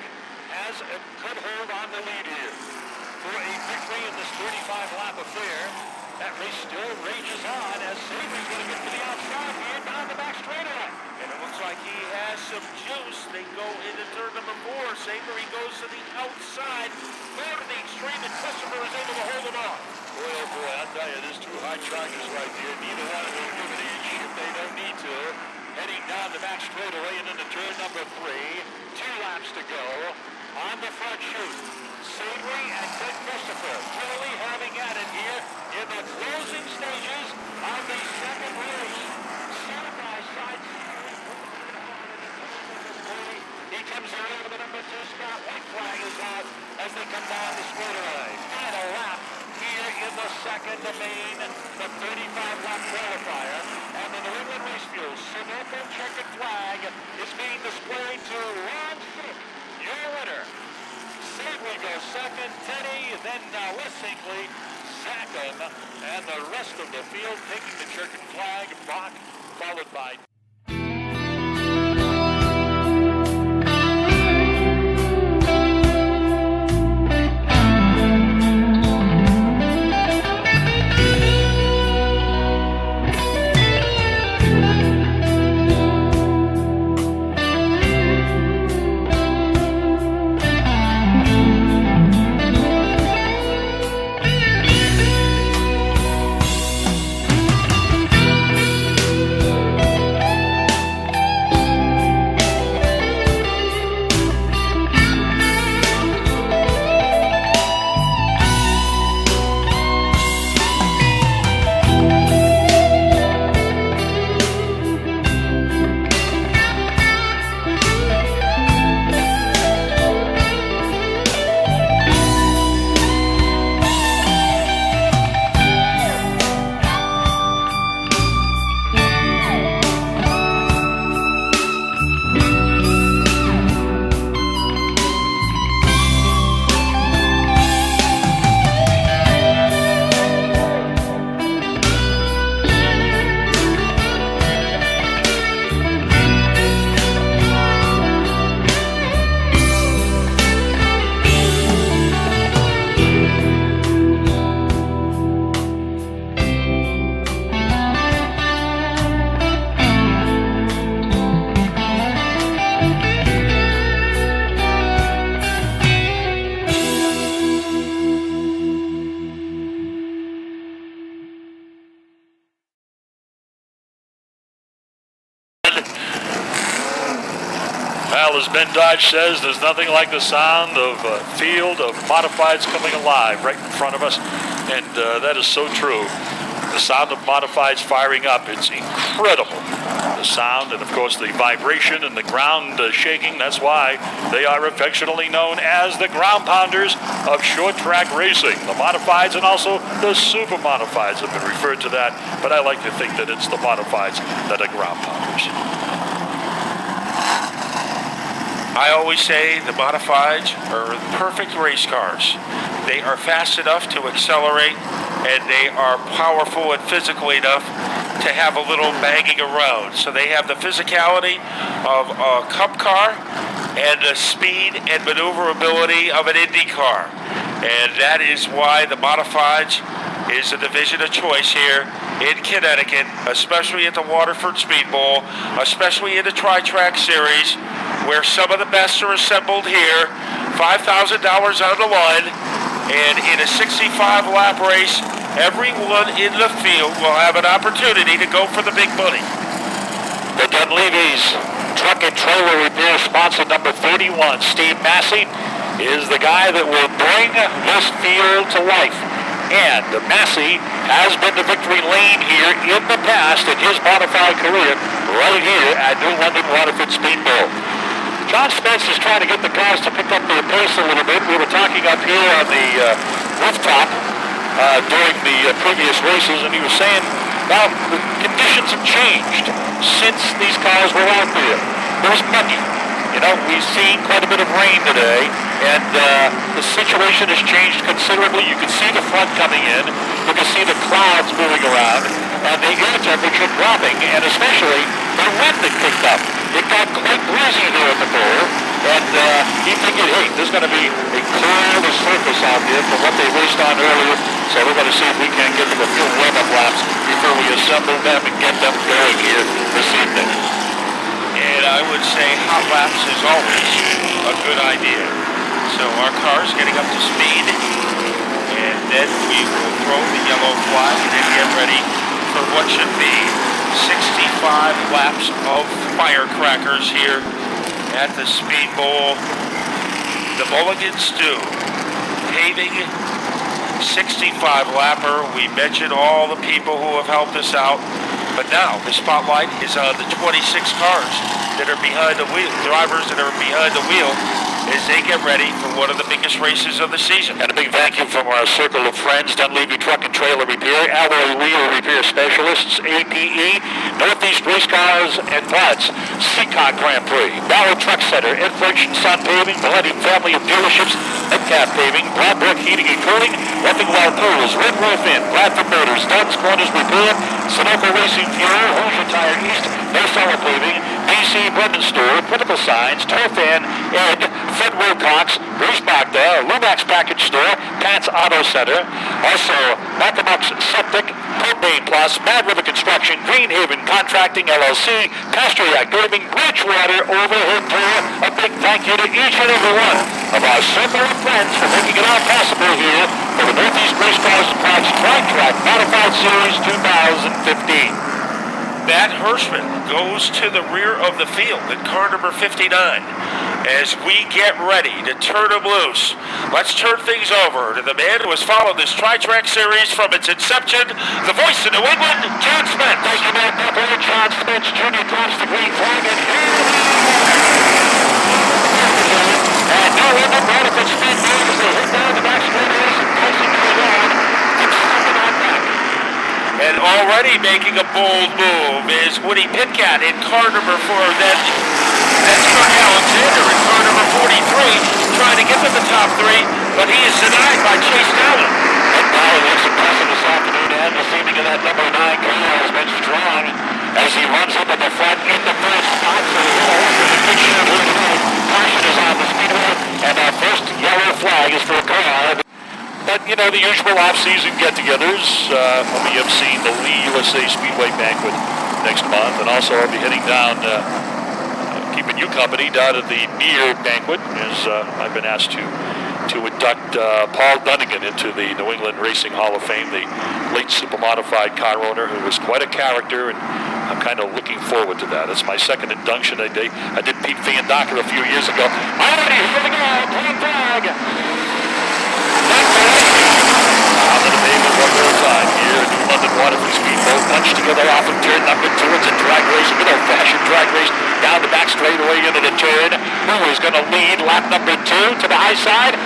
S1: has a good hold on the lead here for a victory in this 35-lap affair. That race still rages on as Savory's going to get to the outside here down the back straightaway.
S2: And it looks like he has some juice. They go into turn number 4. Savory goes to the outside, more to the extreme, and Christopher is able to hold him off.
S1: Boy, oh boy, I'll tell you, there's 2 hard chargers right there. Neither one of them give an inch if they don't need to. Heading down the back straightaway and into turn number 3. 2 laps to go on the front chute. Savory and Ted Christopher really having at it here in the closing stages of the second race. Side by side. He comes around with the number 2 spot. White flag is out as they come down the straightaway. Final lap here in the second main, the 35-lap qualifier. And the New England Race Fuel Sunoco checkered flag is being displayed to Ron Fick, your winner. Savory goes second, Teddy, then Les Hinckley, Zachem, and the rest of the field taking the checkered flag. Bach followed by Ben Dodge says there's nothing like the sound of a field of modifieds coming alive right in front of us, and that is so true. The sound of modifieds firing up, it's incredible. The sound and, of course, the vibration and the ground shaking. That's why they are affectionately known as the ground pounders of short track racing. The modifieds and also the super modifieds have been referred to that, but I like to think that it's the modifieds that are ground pounders.
S2: I always say the modifieds are perfect race cars. They are fast enough to accelerate, and they are powerful and physical enough to have a little banging around. So they have the physicality of a cup car and the speed and maneuverability of an Indy car. And that is why the modifieds is a division of choice here in Connecticut, especially at the Waterford Speedbowl, especially in the Tri-Track Series, where some of the best are assembled here. $5,000 on the line, and in a 65-lap race, everyone in the field will have an opportunity to go for the big money.
S1: The Dunleavy's Truck and Trailer Repair sponsor number 31, Steve Massey, is the guy that will bring this field to life. And Massey has been to victory lane here in the past in his modified career right here at New London Waterford Speedbowl. John Spence is trying to get the cars to pick up their pace a little bit. We were talking up here on the rooftop during the previous races, and he was saying, well, the conditions have changed since these cars were out there. It was muggy. You know, we've seen quite a bit of rain today, and the situation has changed considerably. You can see the front coming in. You can see the clouds moving around, and the air temperature dropping, and especially the wind that kicked up. It got quite breezy here at the bowl, and he figured, hey, there's going to be a clear surface out there from what they raced on earlier, so we're going to see if we can get them a few warm-up laps before we assemble them and get them going here this evening.
S2: And I would say hot laps is always a good idea. So our car's getting up to speed, and then we will throw the yellow flag and then get ready for what should be 65 laps of firecrackers here at the Speedbowl. The Mulligan Stew paving 65 lapper. We mentioned all the people who have helped us out, but now the spotlight is on the 26 cars that are behind the wheel, drivers that are behind the wheel, as they get ready for one of the biggest races of the season.
S1: And a big thank you from our circle of friends, Dunleavy Truck and Trailer Repair, Alloy Wheel Repair Specialists, APE, Northeast Race Cars and Parts, Seacock Grand Prix, Barrow Truck Center, Ed French and Son Paving, Millennium Family of Dealerships, Metcalf Paving, Broadbrook Heating and Cooling, Roughing Wild Pools, Red Roof Inn, Bradford Motors, Dunn's Corners Repair, Sunoco Racing Fuel, Hoosier Tire East, Marcella Paving, BC Brendan Store, Critical Signs, Turfan, Ed, Fred Wilcox, Bruce Magda, Lumax Package Store, Pat's Auto Center, also Mackinac Septic, Propane Plus, Mad River Construction, Greenhaven Contracting LLC, Pastriac Paving, Bridgewater Overhead Tour. A big thank you to each and every one of our circle of friends for making it all possible here for the Northeast Race Cars and Parts Tri-Track Modified Series 2015.
S2: Matt Hirschman goes to the rear of the field in car number 59 as we get ready to turn him loose. Let's turn things over to the man who has followed this Tri-Track Series from its inception, the voice of New England, John Spence.
S1: Thank you, Matt Pepper. John Spence Jr. drops the green flag, and here and New England Waterford Speedbowl as they hit down the back straightways and racing to the yard. It's second on back.
S2: And already making a bold move is Woody Pitcat in car number 4. That's Kirk Alexander in car number 43, trying to get to the top 3, but he is denied by Chase Dowling.
S1: And Dowling looks impressive this afternoon and this evening in that number 9 car has been strong as he runs up at the front in the first spot. So there's a big show here tonight. Caution is on the speedway, and our first yellow flag is for a car. But, you know, the usual off-season get-togethers. We have seen the Lee USA Speedway Banquet next month, and also I'll be heading down, keeping you company, down at the beer banquet, as I've been asked to induct Paul Dunnigan into the New England Racing Hall of Fame, the late super-modified car owner who was quite a character and I'm kind of looking forward to that. It's my second induction. I did Pete Van Docker a few years ago. Alrighty, here we go. Green flag. On the pavement one more time here at New London Waterford Speedbowl. Bunched together off of turn number 2. It's a drag race, a good old-fashioned drag race down the back straightaway into the turn. Who is going to lead lap number 2 to the high side?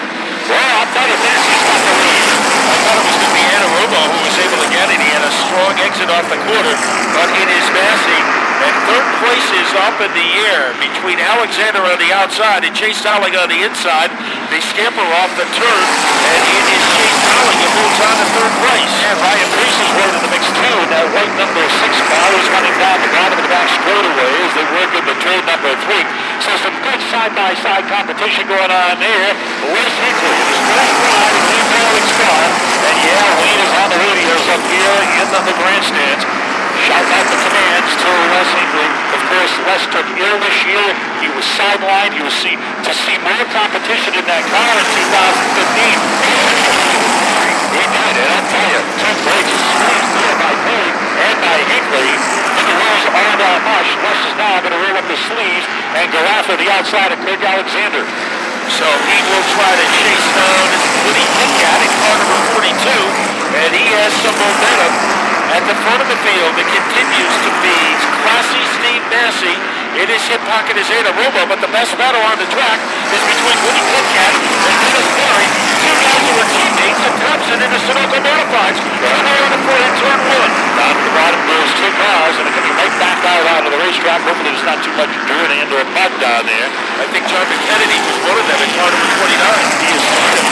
S1: Well, I'll tell you this, he's got the lead.
S2: I thought it was going to be Anarumo who was able to get it. He had a strong exit off the quarter, but it is Massey. And third place is up in the air between Alexander on the outside and Chase Dowling on the inside. They scamper off the turn, and it is Chase Dowling who moves on to third place.
S1: And Ryan Priest is right in the mix too. That white number 6 car is running down the bottom of the back straightaway as they work into turn number 3. So some good side-by-side competition going on there. Wes Hinckley in his first ride in Lee Dowling's car. And yeah, Wayne is on the radios up here in the grandstands. Shouting out the commands to Wes Hinckley. Of course, Wes took ill this year. He was sidelined. He was to see more competition in that car in 2015. He did, and I'll tell you, tough breaks squeezed there by Payne and by Hinckley. And the rolls all down mush. Wes is now going to roll up the sleeves and go after the outside of Kirk Alexander.
S2: So he will try to chase down Woody Pitcat in car number 42, and he has some momentum at the front of the field. It continues to be classy Steve Massey. In his hip pocket is Anarumo, but the best battle on the track is between Woody Pitcat and Dennis Berry. Two guys who were teammates at Thompson in the Sunoco Modifieds. And they're on the front in turn 1.
S1: Down to the bottom goes 2 cars, and it can be right back out of the racetrack. Hopefully there's not too much dirt and or mud down there.
S2: I think John Kennedy was one of them in car number 29.
S1: He is started.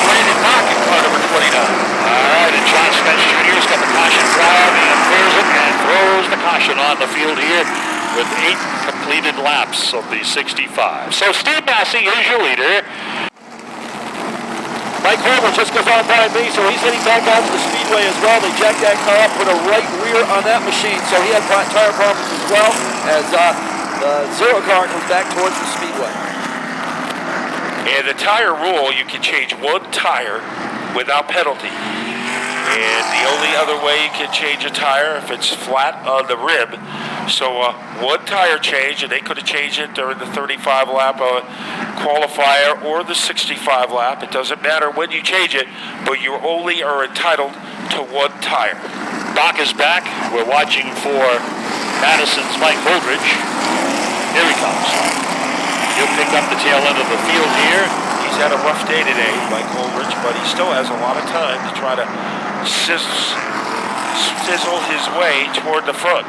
S2: Brandon Mock in car number 29.
S1: All right, and John Spence Jr.'s got the caution flag and clears it and throws the caution on the field here with 8 completed laps of the 65. So Steve Massey is your leader.
S4: Mike Holmer just goes on by me, so he's heading back out to the speedway as well. They jacked that car up, put a right rear on that machine, so he had tire problems as well as the Zero car comes back towards the speedway.
S2: And the tire rule, you can change 1 tire without penalty. And the only other way you can change a tire if it's flat on the rim. So 1 tire change, and they could have changed it during the 35 lap qualifier or the 65 lap. It doesn't matter when you change it, but you only are entitled to 1 tire.
S1: Bach is back. We're watching for Madison's Mike Holdridge. Here he comes. He'll pick up the tail end of the field here.
S2: He's had a rough day today, Mike Holdridge, but he still has a lot of time to try to sizzle his way toward the front.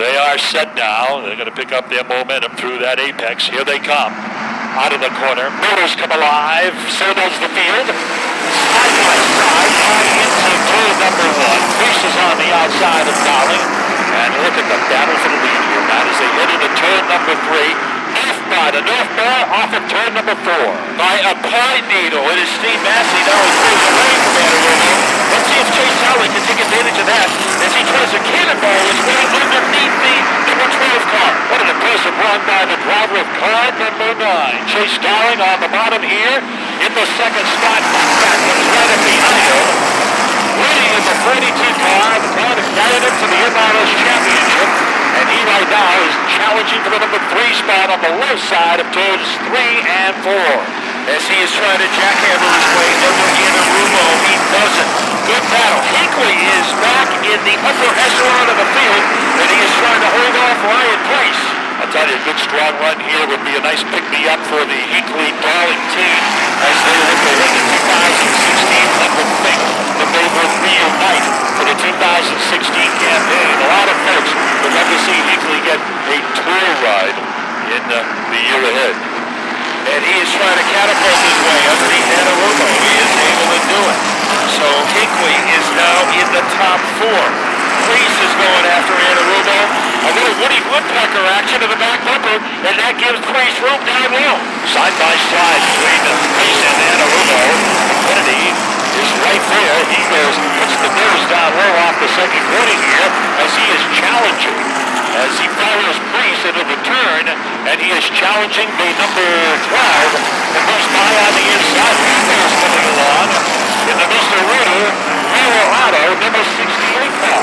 S1: They are set now. They're going to pick up their momentum through that apex. Here they come. Out of the corner. Motors come alive. So does the field. Side by side. Trying into turn number 1. Priest is on the outside of Dowling. And look at the battle for the lead here. Now as they head into turn number 3. The north bar off of turn number 4.
S2: By a pine needle. It is Steve Massey now is clear away from Anarumo. Let's see if Chase Dowling can take advantage of that as he tries a cannonball his way underneath the number 12 car.
S1: What an impressive run by the driver of car number 9. Chase Dowling on the bottom here in the second spot. Back is right up behind him. Leading in the 42 car, the car that carried him to the MRS Championship. And he right now is challenging for the number 3 spot on the left side of turns 3 and 4.
S2: As he is trying to jackhammer his way over Anarumo, he doesn't. Good battle. Hinckley is back in the upper echelon of the field, and he is trying to hold off Ryan Price.
S1: I'll tell you, a good strong run here would be a nice pick-me-up for the Hinckley-Darling team as they look to win the 2016 Hundred Thing that they will reunite for the 2016 campaign. A lot of folks would love to see Hinckley get a tour ride in the year ahead.
S2: And he is trying to catapult his way underneath Anarumo. He is able to do it. So Hinckley is now in the top 4. Priest is going after Anarumo. A little Woody Woodpecker action to the back bumper, and that gives Priest room down low.
S1: Side by side between Priest and Anarumo. Kennedy is right there. He puts the nose down low off the second running here as he is challenging. As he follows Priest into the turn, and he is challenging the number 12. The first guy on the inside, Rivers coming along. in the Mr. Rooter Colorado number 68 car.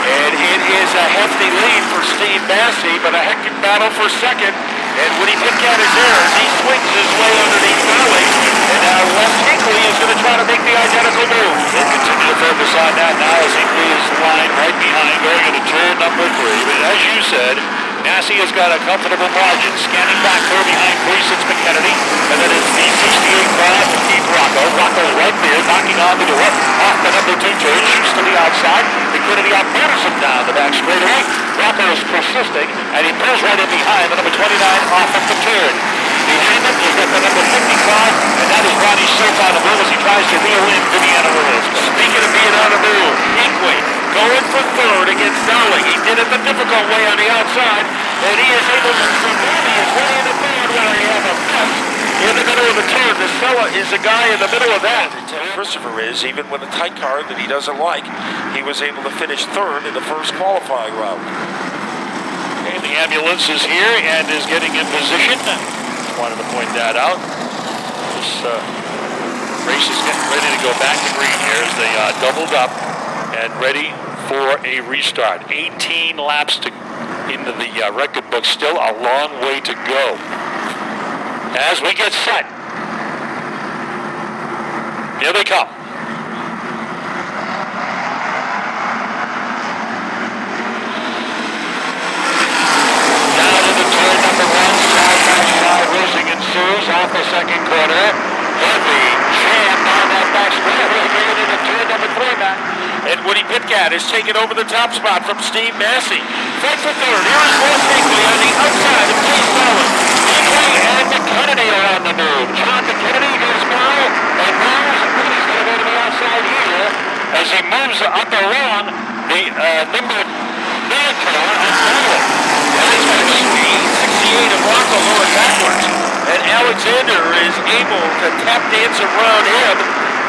S2: And it is a hefty lead for Steve Massey, but a hectic battle for second. And Woody Pitcat is there as he swings his way underneath Dowling. And now Wes Hinkley is going to try to make the identical move.
S1: They'll continue to focus on that now as Hinkley is line right behind going into turn number 3. But as you said, Massey has got a comfortable margin. Scanning back there behind Priest, it's McKennedy. And then it's the 68 car to Keith Rocco. Rocco's right there, knocking on the door. Off the number 2 turn, shoots to the outside. McKennedy outmoves him down the back straightaway. Rocco is persisting, and he pulls right in behind the number 29 off of the turn. Behind him, he's got the number 50 car, and that is Ronnie Silk on the move as he tries to reel in Viviana Ruiz.
S2: Speaking of being on the move, Hinkley going for third against Dowling. He did it the difficult way on the outside, and he is able to survive his way in the third where he has a mess in the middle of the turn. Nisella is the guy in the middle of that. Christopher is, even with a tight car that he doesn't like, he was able to finish third in the first qualifying round.
S1: Okay, the ambulance is here and is getting in position. Just wanted to point that out. This race is getting ready to go back to green here as they doubled up and ready for a restart. 18 laps to into the record book. Still a long way to go. As we get set. Here they come. Down into turn number 1. Side racing ensues off the second corner. Heavy jam down that back straightaway. Getting into turn number 3, Matt.
S2: And Woody Pitcat is taking over the top spot from Steve Massey. Fight for third. Here is Wes Hinkley on the outside of Chase Dowling.
S1: Hinkley and McKennedy are on the move. John McKennedy goes by, and now Woody's going to go to the outside here as he moves up around the number 9 car on Dowling.
S2: That is going to speed 68 of Rocco going backwards. And Alexander is able to tap dance around him.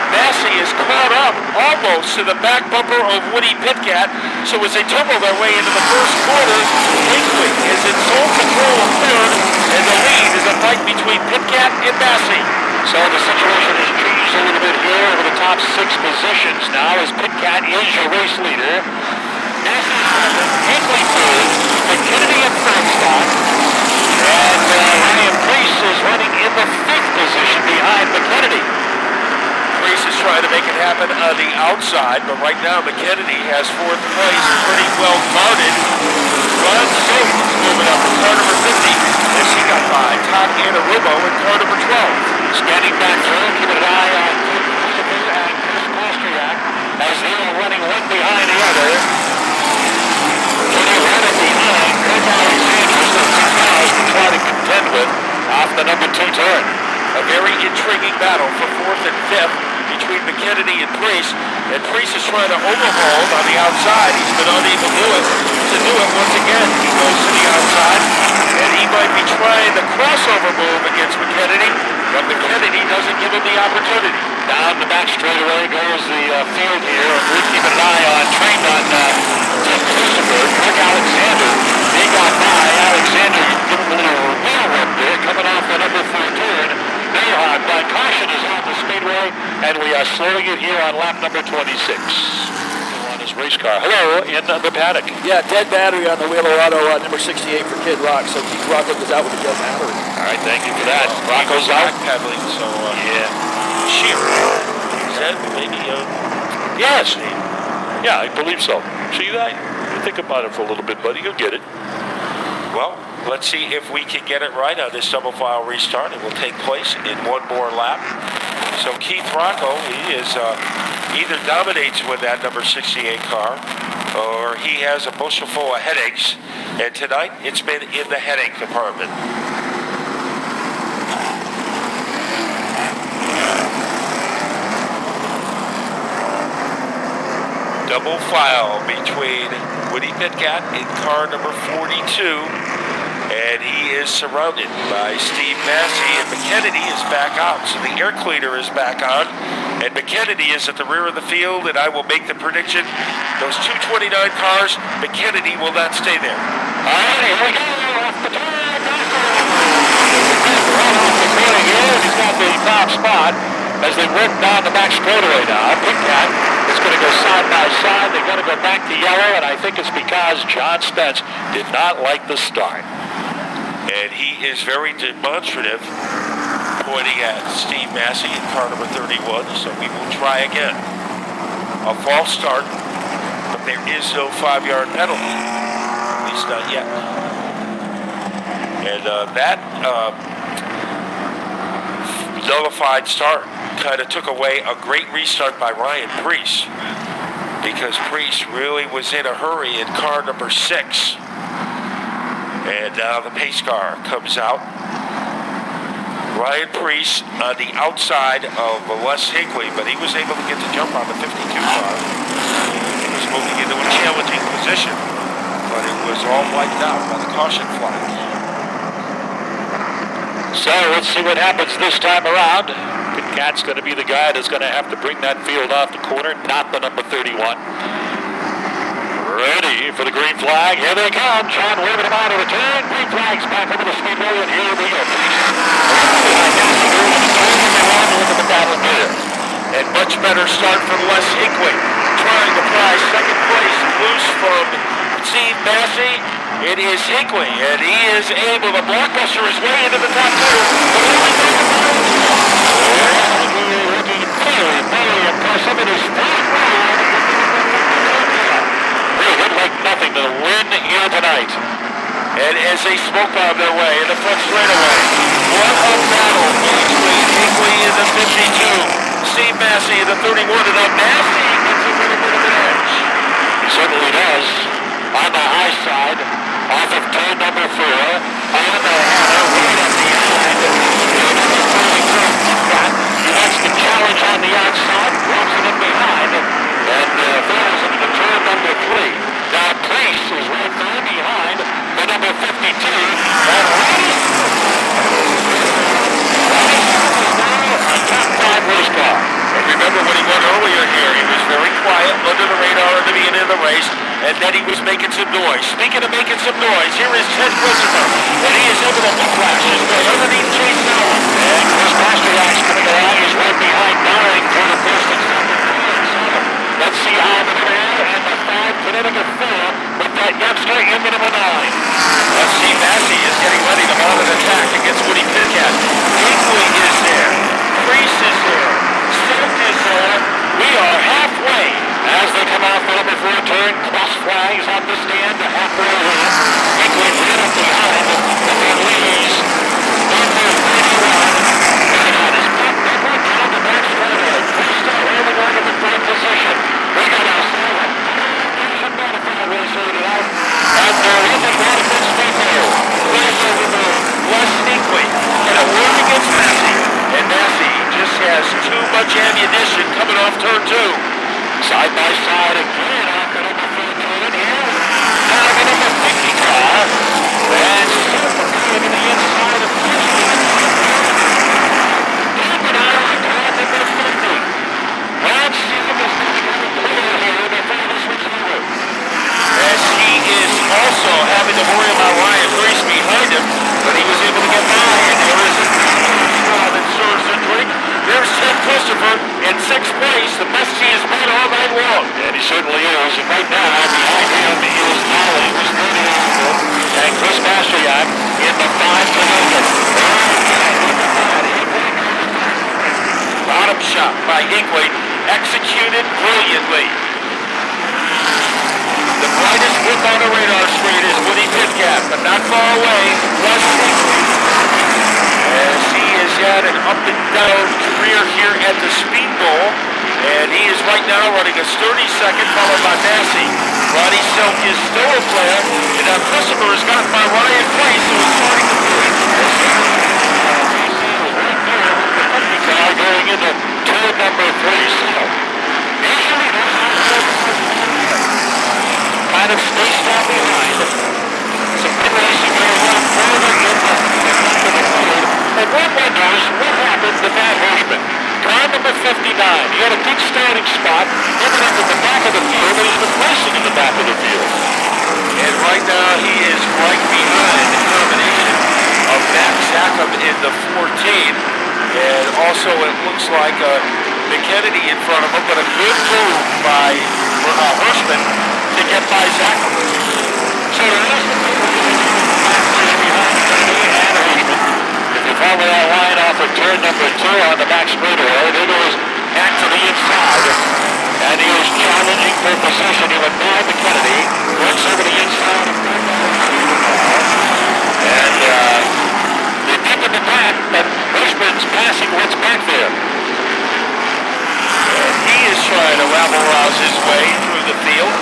S2: Massey is caught up almost to the back bumper of Woody Pitcat. So as they tumble their way into the first quarter, Hinkley is in sole control of third, and the lead is a fight between Pitcat and Massey.
S1: So the situation has changed a little bit here over the top 6 positions now as Pitcat is your race leader. Massey second, Hinkley third, McKennedy at third spot, and Ryan Priest is running in the 5th position behind McKennedy.
S2: Priest is trying to make it happen on the outside, but right now McKennedy has 4th place, pretty well guarded. Ron Silk is moving up in car number 50 as he got by Todd Anarumo in car number 12.
S1: Scanning back through, keeping an eye on Christopher and Chris Kostriak as they are running one behind the other. Running behind Kurt Alexander, the 6 to try to contend with off the number 2 turn.
S2: A very intriguing battle for 4th and 5th between McKennedy and Priest. And Priest is trying to overhaul on the outside. He's been unable to do it once again. He goes to the outside, and he might be trying the crossover move against McKennedy, but McKennedy doesn't give him the opportunity.
S1: Down the back straightaway goes the field here. We're keeping an eye on trained on Tim Christopher, Kirk Alexander. They got by. Alexander giving a little wheel rub there, coming off the number 4 turn. But caution is on the speedway, and we are slowing it here on lap number 26. On his race car. Hello, in the paddock.
S4: Yeah, dead battery on the Wheeler Auto number 68 for Kid Rock. So Keith Rocco goes out with a dead battery.
S1: All right, thank you for that. Rocco's out.
S2: Backpedaling, so
S1: Yeah.
S2: sheer. Is that maybe
S1: Yes. Yeah, I believe so. See that? You think about it for a little bit, buddy. You'll get it.
S2: Well, let's see if we can get it right on this double file restart. It will take place in one more lap. So Keith Rocco, he is either dominates with that number 68 car, or he has a bushel full of headaches. And tonight, it's been in the headache department. Double file between Woody Pitcat in car number 42, and he is surrounded by Steve Massey, and McKennedy is back out. So the air cleaner is back on, and McKennedy is at the rear of the field, and I will make the prediction, those 229 cars, McKennedy will not stay there.
S1: All right, here we go. Off the turn. Right off the corner here. He's got the top spot. as they work down the back straightaway now. Pitcat is going to go side by side. They're going to go back to yellow, and I think it's because John Spence did not like the start.
S2: And he is very demonstrative, pointing at Steve Massey in car number 31, so we will try again. A false start, but there is no 5-yard penalty, at least not yet. And that nullified start kind of took away a great restart by Ryan Preece, because Preece really was in a hurry in car number 6. And now the pace car comes out. Ryan Preece on the outside of Les Higley, but he was able to get the jump on the 52 car. He was moving into a challenging position, but it was all wiped out by the caution flag.
S1: So let's see what happens this time around. Pitcat's going to be the guy that's going to have to bring that field off the corner, not the number 31. Ready for the green flag. Here they come. John waving them out of the turn. Green flag's back over the speedbowl, and here we go.
S2: And much better start from Les Higley, trying to prize second place loose from Steve Massey. It is Higley, and he is able to blockbuster his way into the top 2.
S1: Nothing to win here tonight.
S2: And as they smoke bomb their way in the front straightaway, what a battle between Higley in the 52, Steve Massey in the 31, and now Massey gets a little bit of an edge.
S1: He certainly does. On the high side, off of turn number 4, on the header, right at the end. That's the challenge on the outside, drops it in behind, and falls into turn number 3. Now Preece is right there behind the number 52. And top 5 race car.
S2: And remember when he won earlier here, he was very quiet, under the radar at the beginning of the race, and then he was making some noise. Speaking of making some noise, here is Ted Christopher, and he is able to whiplash his way underneath Chase Allen.
S1: And Chris Pasterjak's coming along. He's right behind Doring for the first and second. Let's see how the 4 and the 5 Connecticut 4 with that youngster in the number 9.
S2: Let's see, Massey is getting ready to mount an attack against Woody Pitcat. Higley is there. Preece is there. Silk is there. We are halfway.
S1: As they come off the number 4 turn, cross flags on the stand halfway around. Higley right up behind, and then leaves number 31. And his back number down the back straightaway. Preece still holding on to the 3rd position. We got ourselves a modified race rated out, and there isn't one of this speedbowl.
S2: Les Higley in a war against Massey, and Massey just has too much ammunition coming off turn 2.
S1: Side by side again off the number 4 turn here. Now the number 50 car. And Silver coming to the inside of Preece. Keeping out on car number 50. And Silver is going to get a clear here before this one's over.
S2: As he is also having to worry about Ryan Preece behind him, but he was able to get by, and there is a straw that serves a drink. There's Ted Christopher in 6th place, the best he has been all night long.
S1: And he certainly is. And right now, behind him is Nolly, who's 30 and Chris Pasterjak in the 5 Connecticut.
S2: Bottom shot by Higley, executed brilliantly. The brightest whip on the radar screen is Woody Pitcat, but not far away, Les Higley. As he has had an up and down career here at the Speedbowl, and he is right now running a 32nd, followed by Massey. Roddy Silk is still a player, and now Christopher is gotten by Ryan Preece, who is starting to play.
S1: Going into turn number 37. Kind of spaced out behind. Some good racing going on further in the field. And one wonders what happened to Matt Hirschman. Car number 59. He had a good starting spot, ended up at the back of the field, but he's been racing in the back of the field.
S2: And right now he is right behind the combination of Matt Zackham in the 14 And also it looks like McKennedy in front of him, but a good move by Hirschman to get by Zachary.
S1: So the rest of the behind Kennedy and Hirschman. If you follow that line off of turn number 2 on the back straightaway, it goes back to the inside. And he is challenging for position. He went by McKennedy, works over the inside. And they deep in the back, but Hirschman's passing what's back there.
S2: And he is trying to rabble-rouse his way through the field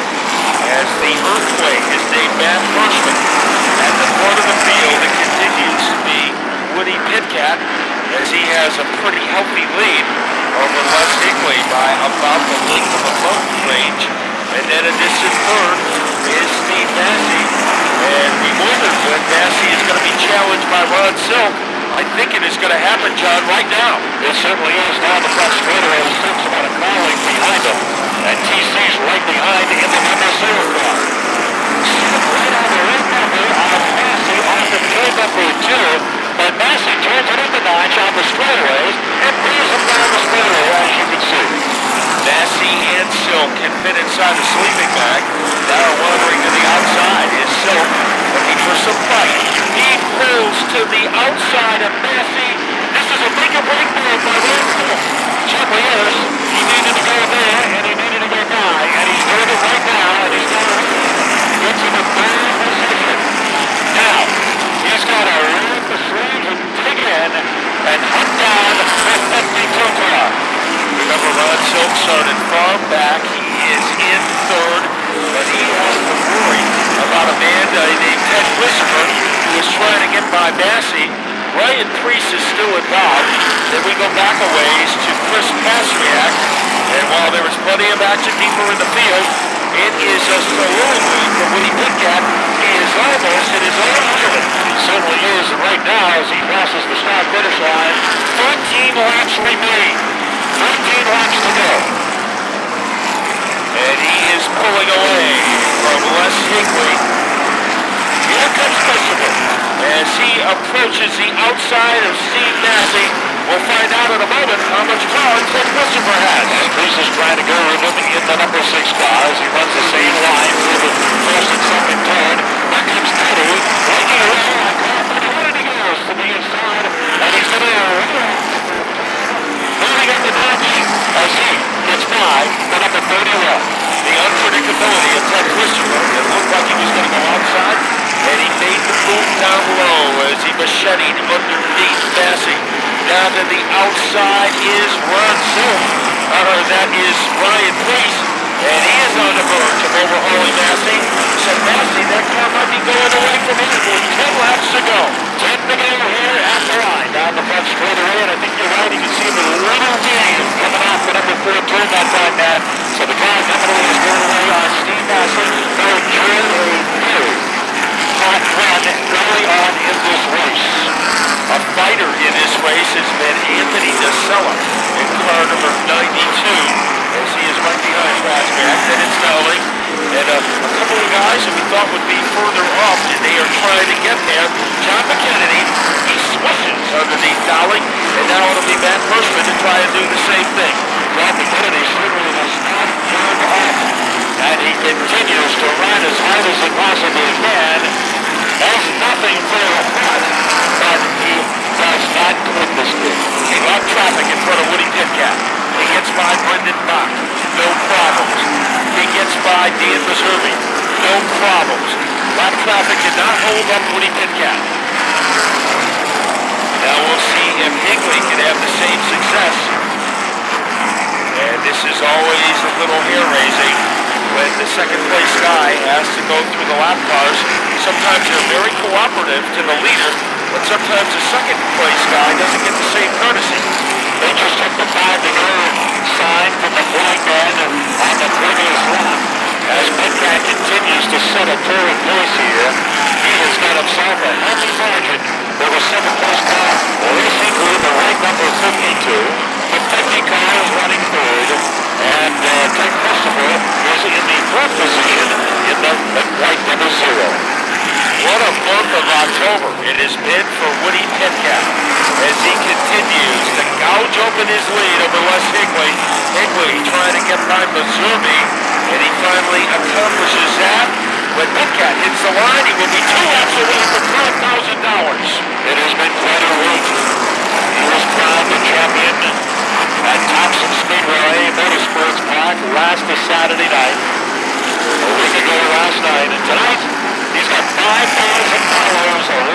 S2: as the earthquake is named Matt Hirschman. At the front of the field, it continues to be Woody Pitcat as he has a pretty healthy lead over Les Higley by about the length of a mountain range. And then a distant third is Steve Massey. And we wondered when Massey is going to be challenged by Ron Silk. I think it is going to happen, John, right now.
S1: It certainly is. Down the front straightaway, Silk's about a calling behind him. And TC's right behind in the number 0 car. Silk right on the red number on Massey off the turn number 2. But Massey turns it up a notch on the straightaways and brings him down the straightaway, as you can see.
S2: Massey and Silk can fit inside the sleeping bag. Now wandering to the outside is Silk looking for some fight. He pulls to the outside of Massey. This is a make-or-break move by Ron Silk.
S1: Certainly is. He needed to go there, and he needed to get by, and he's doing it right now, and he's got to get to the third position. Now, he's got to run the sleeves and dig in and hunt down the 52 car.
S2: Remember, Ron Silk started far back. He is in third, but he has to worry about a man named Ted Christopher who is trying to get by Massey. Ryan Priest is still involved. Then we go back a ways to Chris Pastriak. And while there is plenty of action deeper in the field, it is a soliloquy from Woody Pitcat. He is almost in his own element.
S1: He certainly is, and right now, as he crosses the start-finish line, 13 laps remain. 13 laps to go.
S2: And he is pulling away from Les Higley.
S1: Here comes Christopher.
S2: As he approaches the outside of Steve Massey, we'll find out in a moment how much power Ted Christopher has.
S1: And Priest is trying to go with him in the number 6 car as he runs the same line through the first and second turn. Here comes Teddy, making a race on car 31, and he goes to the inside, and he's going to moving up the notch as he gets by the number 31.
S2: The unpredictability of Ted Christopher. It looked like he was going to go outside, and he made the move down low as he macheted underneath Massey. Now to the outside is Ron Silk. That is Ryan Priest, and he is on the verge of overhauling Massey. So Massey, that car might be going away from him with 10 laps to go.
S1: 10 to go here at the line. Down the front straightaway, and I think you're right. You can see the little wave coming off the number 4 turn that time, Matt. So the car definitely is going away on Steve Massey. They'll enjoy a new hot run early on in this race.
S2: A fighter in this race has been Anthony DeSella in car number 92, as he is right behind Pastriak. Then it's Dowling, and a couple of guys that we thought would be further up, and they are trying to get there. John McKennedy, he swishes underneath Dowling, and now it'll be Matt Hirschman to try and do the same thing.
S1: John McKennedy certainly has not turned off, and he continues to run as hard as he possibly can. There's nothing for a front, but he does not quit this thing.
S2: He locked traffic in front of Woody Pitcat. He gets by Brendan Bach, no problems. He gets by Dan Meserve, no problems. Locked traffic did not hold up Woody Pitcat. Now we'll see if Higley can have the same success. And this is always a little hair-raising when the second-place guy has to go through the lap cars. Sometimes they're very cooperative to the leader, but sometimes the second-place guy doesn't get the same courtesy.
S1: They just took the 5-to-go sign from the flag man on the previous lap. As Pitcat continues to set a forward pace here, he has got himself a healthy margin for the second-place car, racing with the rank number 52. The 50 car is running third, and Ted Christopher is in the fourth position in the white number 0.
S2: What a month of October. It has been for Woody Petcat as he continues to gouge open his lead over West Higley. Higley trying to get by Missouri, and he finally accomplishes that. When Petcat hits the line, he will be 2 laps away from $12,000.
S1: It has been quite a week. He was crowned the champion at Thompson Speedway Motorsports Park last Saturday night. A week ago last night, and tonight he's got $5,000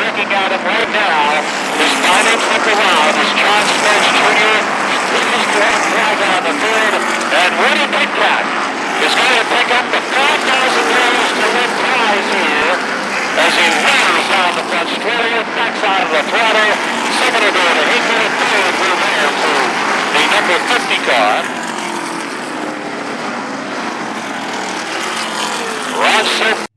S1: looking at him right now. His final trip around is John Sports Jr. He's grand flag on the third, and Woody Petcat is going to pick up the $5,000 to win prize here as he roars down the front straight, backs out of the throttle. Second will go to Higley, third will go to the number 50 car. Ron Surf